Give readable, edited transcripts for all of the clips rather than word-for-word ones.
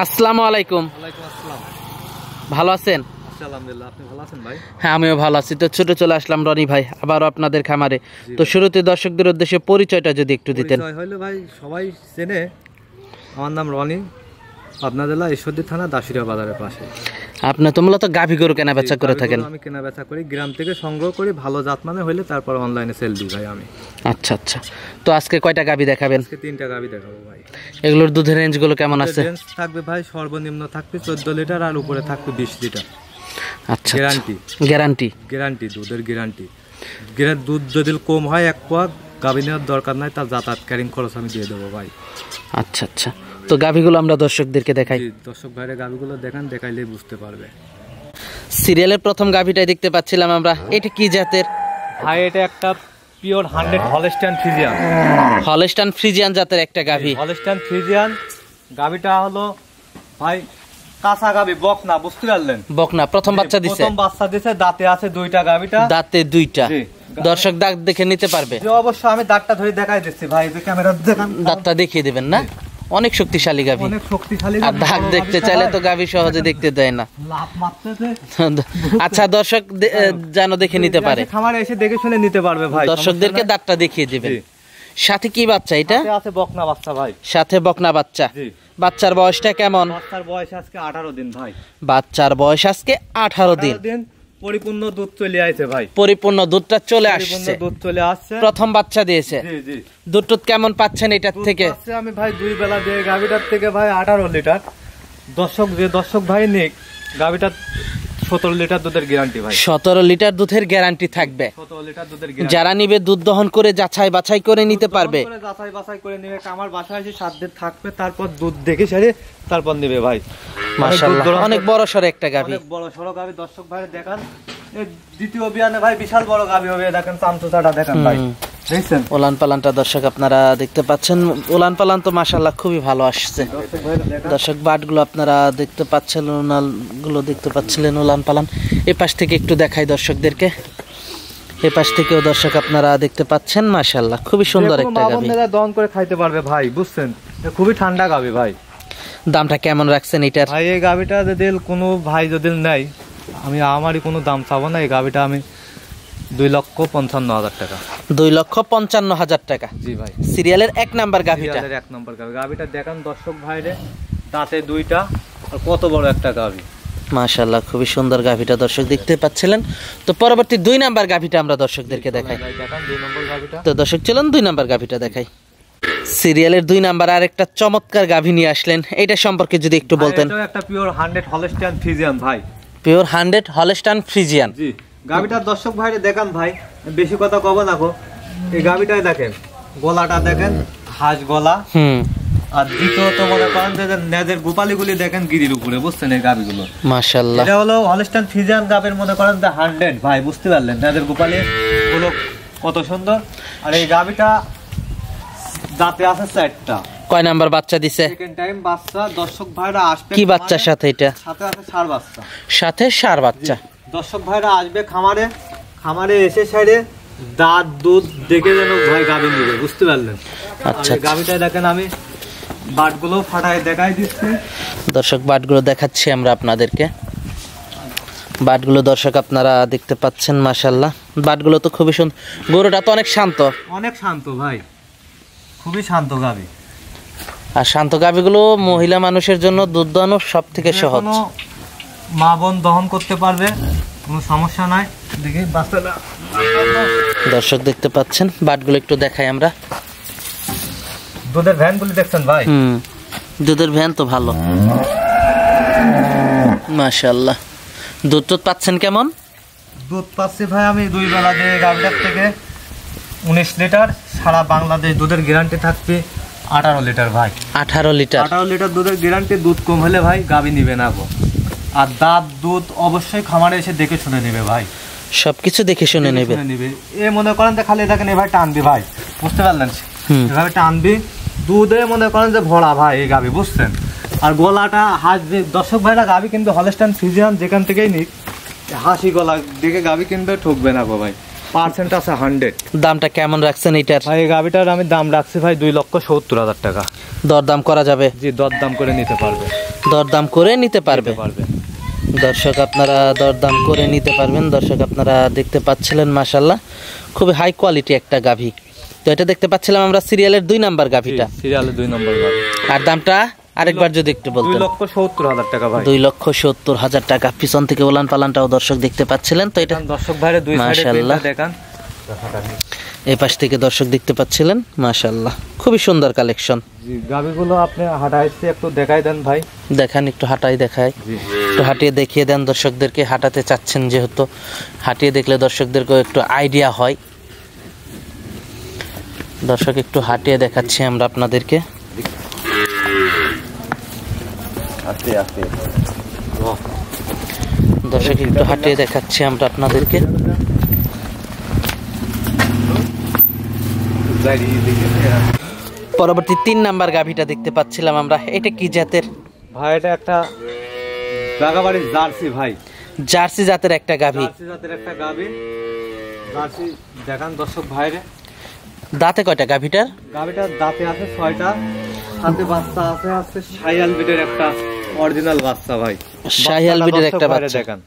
আসসালামু আলাইকুম। ভালো আছেন? আলহামদুলিল্লাহ, আপনি ভালো আছেন ভাই? হ্যাঁ, আমিও ভালো আছি। তো ছোট চলে আসলাম রনি ভাই আবারও আপনাদের খামারে। তো শুরুতে দর্শকদের উদ্দেশ্যে পরিচয়টা যদি একটু দিতেন। হইলো ভাই, সবাই চেনে, আমার নাম রনি, পাবনা জেলা ঈশ্বরদী থানা দাসুরিয়া বাজারের পাশে। আপনি তো মূলত গাভী গরু কেনা বেচা করে থাকেন? আমি কেনা বেচা করি, গ্রাম থেকে সংগ্রহ করি, ভালো জাত মানে হইলে তারপর অনলাইনে সেল দিই ভাই আমি। আচ্ছা আচ্ছা, তো আজকে কয়টা গাভী দেখাবেন? আজকে 3টা গাভী দেখাবো ভাই। এগুলোর দুধের রেঞ্জগুলো কেমন আছে? রেঞ্জ থাকবে ভাই, সর্বনিম্ন থাকবে 14 লিটার আর উপরে থাকবে 20 লিটার। আচ্ছা, গ্যারান্টি গ্যারান্টি গ্যারান্টি দুধের গ্যারান্টি। দুধ যদি কম হয় এক পোয়া, গাভী নেওয়ার দরকার নাই, তার যাতায়াত ক্যারিং খরচ আমি দিয়ে দেবো ভাই। আচ্ছা আচ্ছা, তো গাভীগুলো আমরা দর্শকদেরকে দেখাই। দর্শক ভাইরা গাভীগুলো দেখান, দেখাইলেই বুঝতে পারবে। সিরিয়ালের প্রথম গাভীটাই দেখতে পাচ্ছিলাম আমরা। এটা কি জাতের ভাই? এটা একটা pure 100 Holstein Friesian. Holstein Friesian জাতের একটা গাভী। হলস্টাইন ফ্রিজিয়ান গাভীটা হলো ভাই কাঁচা গাভী, বকনা, বুঝতে পারলেন? বকনা, প্রথম বাচ্চা দিছে। প্রথম বাচ্চা দিছে, দাঁতে আছে 2টা গাভীটা। দাঁতে 2টা। দর্শক দাগ দেখে নিতে পারবে? অবশ্যই, আমি দাঁতটা ধরে দেখাই দিচ্ছি ভাই, ক্যামেরা দেখান। দাঁতটা দেখিয়ে দিবেন না? অনেক শক্তিশালী গাভী, অনেক শক্তিশালী। আর দাগ দেখতে চাইলে তো গাভী সহজে দেখতে দেয় না। লাভ মারতেছে। আচ্ছা, দর্শক যেন দেখে নিতে পারে, খামারে এসে দেখে শুনে নিতে পারবে ভাই। দর্শকদেরকে দাঁতটা দেখিয়ে দিবেন। সাথে কি বাচ্চা এটা? আছে বকনা বাচ্চা ভাই। সাথে বকনা বাচ্চা। বাচ্চার বয়সটা কেমন? বাচ্চার বয়স আজকে 18 দিন ভাই। বাচ্চার বয়স আজকে 18 দিন। পরিপূর্ণ দুধ চলে আসছে ভাই। পরিপূর্ণ দুধটা চলে আসছে। দুধ চলে আসছে। প্রথম বাচ্চা দিয়েছে। জি জি। দুধ কেমন পাচ্ছেন এটার থেকে? আমি ভাই 2 বেলা দিয়ে গাভীটার থেকে ভাই 18 লিটার। দর্শক ভাই নিক, গাভীটা 17 লিটার দুধের গ্যারান্টি ভাই। 17 লিটার দুধের গ্যারান্টি থাকবে। 17 লিটার দুধের গ্যারান্টি। যারা নিবে দুধ দহন করে যাচাই বাছাই করে নিতে পারবে। যাচাই বাছাই করে নিবে, আমার বাসায় এসে 7 দিন থাকবে, তারপর দুধ দেখে সারে তারপর নিবে ভাই। মাশাআল্লাহ, অনেক বড় সর একটা গাভী। অনেক বড় সর গাভী। দর্শক ভাই দেখান, এই দ্বিতীয় বিয়ানে ভাই বিশাল বড় গাভী হবে। দেখেন চামচুচাটা দেখেন ভাই, দেখছেন? ওলান পালানটা দর্শক আপনারা দেখতে পাচ্ছেন। ওলান পালান তো মাশাআল্লাহ খুবই ভালো আসছে। দর্শক বাটগুলো আপনারা দেখতে পাচ্ছেন, ওনালগুলো দেখতে পাচ্ছিলেন, ওলান পালান। এই পাশ থেকে একটু দেখাই দর্শকদেরকে। এই পাশ থেকেও দর্শক আপনারা দেখতে পাচ্ছেন, মাশাআল্লাহ খুবই সুন্দর একটা গাভী। দহন করে খাইতে পারবে ভাই, বুঝছেন? খুবই ঠান্ডা গাভী ভাই। দামটা কেমন রাখছেন এটার? ভাই এই গাভীটা যদি কোনো ভাই যদি নেয়, আমি আমারই কোনো দাম চাবো না। এই গাভীটা আমি 2,55,000 টাকা। 2,55,000 টাকা। জি ভাই। সিরিয়ালের 1 নাম্বার গাভীটা। 1 নাম্বার গাভী। গাভীটা দেখান দর্শক ভাইরে, দাঁতে 2টা, আর কত বড় একটা গাভী। মাশাআল্লাহ খুবই সুন্দর গাভীটা দর্শক দেখতে পাচ্ছিলেন। তো পরবর্তী 2 নাম্বার গাভীটা আমরা দর্শকদেরকে দেখাই। দেখান 2 নম্বর গাভীটা। তো দর্শক চলুন 2 নাম্বার গাভীটা দেখাই। সিরিয়ালের 2 নাম্বার আরেকটা চমৎকার গাভী নিয়ে আসলেন, এটা সম্পর্কে যদি একটু বলতেন। এটা একটা পিওর 100 হলস্টাইন ফ্রিজিয়ান ভাই। Pure 100 Holstein Friesian. জি। গাভীটা দর্শক ভাইরে দেখান ভাই, বেশি কথা কব না গো। এই গাভীটাই দেখেন, গলাটা দেখেন, হাঁস গলা। আর দ্বিতীয়ত মনে করেন যে নেজের গোপালিগুলি দেখেন গিরির উপরে, বুঝছেন? এই গাভীগুলো মাশাআল্লাহ, এটা হলো হলস্টাইন ফ্রিজিয়ান গাভীর মনে করেন যে 100 ভাই, বুঝতে পারলেন? নেজের গোপালি গুলো কত সুন্দর। আর এই গাভীটা দাঁতে আছে 4টা। কয় নাম্বার বাচ্চা দিছে? সেকেন্ড টাইম বাচ্চা। দর্শক ভাইরা আসবে। কি বাচ্চার সাথে এটা? সাথে আছে ষাঁড় বাচ্চা। সাথে ষাঁড় বাচ্চা। দর্শক ভাইরা আসবে খামারে, খামারে এসে সাইডে দাঁত দুধ দেখে যেন ভাই গাভী নিবে, বুঝতে পারলেন? আচ্ছা, গাভীটা দেখেন, আমি বাটগুলো ফাটায় দেখাই দিচ্ছি। দর্শক বাটগুলো দেখাচ্ছি আমরা আপনাদেরকে। বাটগুলো দর্শক আপনারা দেখতে পাচ্ছেন, মাশাআল্লাহ বাটগুলো তো খুবই সুন্দর। গরুটা তো অনেক শান্ত। অনেক শান্ত ভাই, খুবই শান্ত গাভী। আর শান্ত গাভীগুলো মহিলা মানুষের জন্য দুধ দহন সব থেকে সহজ। মা বোন দহন করতে পারবে, কোনো সমস্যা নাই। দেখি বাচ্চাটা দর্শক দেখতে পাচ্ছেন, বাটগুলো একটু দেখাই আমরা। দুধের ভ্যানগুলি দেখছেন ভাই? দুধের ভ্যান তো ভালো, মাশাআল্লাহ। দুধ পাচ্ছেন কেমন? দুধ পাচ্ছি ভাই আমি 2 বেলা দিয়ে গাভিটার থেকে 19 লিটার। সারা বাংলাদেশ দুধের গ্যারান্টি থাকবে 18 লিটার ভাই। 18 লিটার 18 লিটার দুধের গ্যারান্টি। দুধ কম হলে ভাই গাভি নিবে না গো। আর দাঁত দুধ অবশ্যই খামারে এসে দেখে শুনে নেবে ভাই, সবকিছু দেখে শুনে নেবে। এ মনে করেন যে খালি দেখেন এভাবে টানবি ভাই, বুঝতে পারলেন? এভাবে টানবি, দুধে মনে করেন যে ভরা ভাই এই গাভি, বুঝছেন? আর গলাটা হাসবে। দর্শক ভাইরা গাভি কিন্তু হলস্টাইন ফ্রিজিয়ান যেখান থেকেই নিক, হাসি গলা দেখে গাভি কিনবে, ঠকবে না গো ভাই। পার্সেন্ট আছে 100। দামটা কেমন রাখছেন এটার? ভাই এই গাভিটার আমি দাম রাখছি ভাই 2,70,000 টাকা। দরদাম করা যাবে? জি, দরদাম করে নিতে পারবে। দরদাম করে নিতে পারবে। দর্শক আপনারা দরদাম করে নিতে পারবেন। দর্শক আপনারা দেখতে পাচ্ছিলেন মাশাআল্লাহ খুবই হাই কোয়ালিটি একটা গাভী। তো এটা দেখতে পাচ্ছিলাম আমরা সিরিয়ালের 2 নাম্বার গাভীটা। সিরিয়ালের 2 নম্বর গাভী। আর দামটা আরেকবার যদি একটু বলতেন। 2,70,000 টাকা ভাই। 2,70,000 টাকা। পিছন থেকে ওলান পালানটাও দর্শক দেখতে পাচ্ছিলেন। তো এটা দর্শক ভাইরে দুই সাইডে দেখেন, এই পাশ থেকে দর্শক দেখতে পাচ্ছিলেন মাশাআল্লাহ খুবই সুন্দর কালেকশন। জি, গাভীগুলো আপনি হাঁটাইছে একটু দেখাই দেন ভাই। দেখান, একটু হাঁটাই দেখায়, একটু হাঁটিয়ে দেখিয়ে দেন দর্শকদেরকে। হাঁটাতে চাচ্ছেন যেহেতু, হাঁটিয়ে দেখলে দর্শকদেরকেও একটু আইডিয়া হয়। দর্শক একটু হাঁটিয়ে দেখাচ্ছি আমরা আপনাদেরকে। দর্শক একটু হাঁটিয়ে দেখাচ্ছি আমরা আপনাদেরকে। পরবর্তী 3 নাম্বার গাভীটা দেখতে পাচ্ছিলাম আমরা। এটা কি জাতের ভাই? এটা একটা বাগাবাড়ির জার্সি ভাই। জার্সি জাতের একটা গাভী। জার্সি জাতের একটা গাভী। জার্সি দেখান দর্শক ভাইরে। দাঁতে কয়টা গাভীটার? গাভীটার দাঁতে আছে 6টা, সাথে বাচ্চা আছে শাহিয়াল বিটের একটা অরিজিনাল বাচ্চা ভাই। শাহিয়াল বিটের একটা বাচ্চা দেখেন,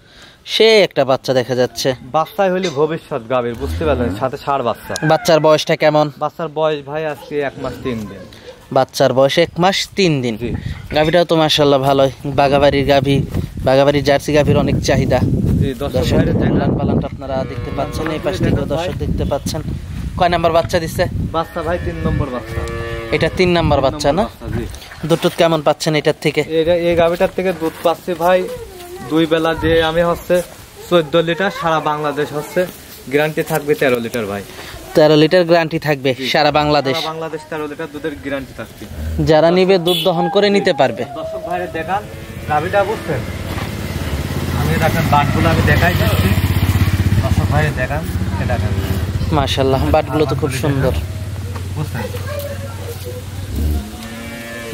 সে একটা বাচ্চা দেখা যাচ্ছে। বাচ্চাই হইলে ভবিষ্যৎ গাভীর, বুঝতে পারলেন? সাথে ষাঁড় বাচ্চা। বাচ্চার বয়সটা কেমন? বাচ্চার বয়স ভাই আজকে 1 মাস 3 দিন। বাচ্চার বয়স 1 মাস 3 দিন। গাভীটাও তো মাশাআল্লাহ ভালোই। বাগাবাড়ির গাভী, বাগাবাড়ির জার্সি গাভীর অনেক চাহিদা। জি, দর্শক দেখলাম পালানটা আপনারা দেখতে পাচ্ছেন। এই পাশ থেকে দর্শক দেখতে পাচ্ছেন। কয় নাম্বার বাচ্চা দিচ্ছে? বাচ্চা ভাই 3 নম্বর বাচ্চা। এটা 3 নাম্বার বাচ্চা না? দুধ কেমন পাচ্ছেন এটার থেকে? এই গাভীটার থেকে দুধ পাচ্ছি ভাই 2 বেলা দিয়ে আমি 14 লিটার। সারা বাংলাদেশ গ্যারান্টি থাকবে 13 লিটার ভাই। 13 লিটার গ্যারান্টি থাকবে সারা বাংলাদেশ। 13 লিটার দুধের গ্যারান্টি থাকবে। যারা নিবে দুধ দহন করে নিতে পারবে। দর্শক ভাইরে দেখান গাভীটা, বুঝছেন? আমি দেখেন বাটগুলো আমি দেখাই দিচ্ছি। দর্শক ভাইরে দেখান, এটা দেখেন মাশাআল্লাহ বাটগুলো তো খুব সুন্দর, বুঝছেন?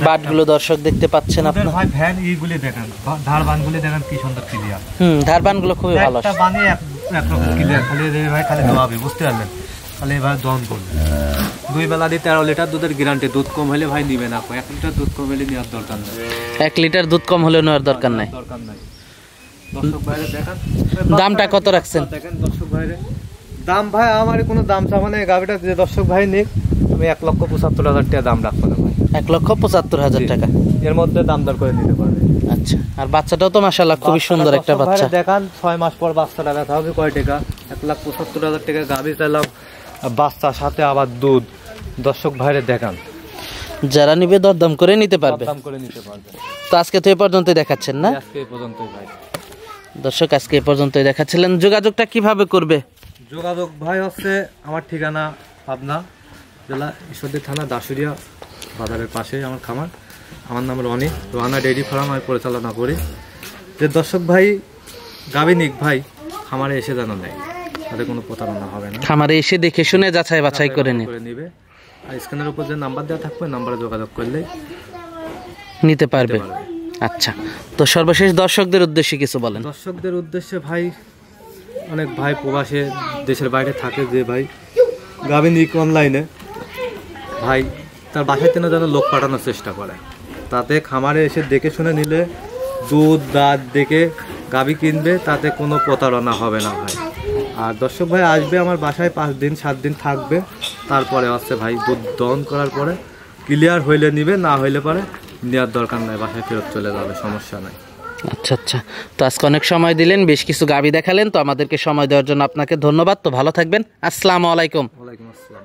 বাটগুলো দর্শক দেখতে পাচ্ছেন আপনারা। ভাই ভ্যান এইগুলি দেখেন, ধারবানগুলি দেখেন কি সুন্দর ক্লিয়ার। ধারবানগুলো খুবই ভালো। একটা বানে একরকম ক্লিয়ার, খালি ভাই খালি দোয়াবে, বুঝতে পারলেন? খালি এবার দহন করবে। 2 বেলা দিয়ে 13 লিটার দুধের গ্যারান্টি। দুধ কম হলে ভাই নিবে না। 1 লিটার দুধ কম হলে নেওয়ার দরকার নাই। 1 লিটার দুধ কম হলে নেওয়ার দরকার নাই। দর্শক ভাইরে দেখান দামটা কত রাখছেন? দেখেন দর্শক ভাইরে দাম ভাই আমার কোনো দাম চাওয়া নেই। গাভীটা যে দর্শক ভাই নিক, আমি 1,75,000 টাকা দাম রাখবো না ভাই। 1,75,000 টাকা এর মধ্যে দাম দর করে নিতে পারবে। আচ্ছা, আর বাচ্চাটাও তো মাশাআল্লাহ খুবই সুন্দর একটা বাচ্চা। দেখান 6 মাস পর বাচ্চাটা ব্যথা হবে কয় টাকা? 1,75,000 টাকা গাভী চাইলাম, বাচ্চার সাথে আবার দুধ। দর্শক ভাইরে দেখান, যারা নিবে দরদাম করে নিতে পারবে। দাম করে নিতে পারবে। তো আজকে তো এই পর্যন্তই দেখাচ্ছেন না? আজকে এই পর্যন্তই ভাই। দর্শক আজকে এই পর্যন্তই দেখাচ্ছিলেন। যোগাযোগটা কিভাবে করবে? যোগাযোগ ভাই আমার ঠিকানা পাবনা জেলা ঈশ্বরদী থানা দাসুরিয়া বাজারের পাশে আমার খামার। আমার নাম রনি, রোহানা ডেইরি ফার্ম আমি পরিচালনা করি। যে দর্শক ভাই গাভী নিক ভাই খামারে এসে যেন নেয়, তাদের কোনো প্রতারণা হবে না। খামারে এসে দেখে শুনে যাচাই বাছাই করে নিবে। আর স্ক্রিনের উপর যে নাম্বার দেওয়া থাকবে নাম্বারে যোগাযোগ করলে নিতে পারবে। আচ্ছা, তো সর্বশেষ দর্শকদের উদ্দেশ্যে কিছু বলেন। দর্শকদের উদ্দেশ্যে ভাই, অনেক ভাই প্রবাসে দেশের বাইরে থাকে, যে ভাই গাভী নিক অনলাইনে ভাই তার বাসায় যেন লোক পাঠানোর চেষ্টা করে, তাতে খামারে এসে দেখে শুনে নিলে দুধ দাঁত দেখে গাভী কিনবে, তাতে কোনো প্রতারণা হবে না ভাই। আর দর্শক ভাই আসবে আমার বাসায় 5 দিন 7 দিন থাকবে, তারপরে ভাই দুধ দহন করার পরে ক্লিয়ার হইলে নিবে, না হইলে পরে নেওয়ার দরকার নাই, বাসায় ফেরত চলে যাবে, সমস্যা নাই। আচ্ছা আচ্ছা, তো আজকে অনেক সময় দিলেন, বেশ কিছু গাভী দেখালেন, তো আমাদেরকে সময় দেওয়ার জন্য আপনাকে ধন্যবাদ। তো ভালো থাকবেন, আসসালামু আলাইকুম। ওয়ালাইকুম আসসালাম।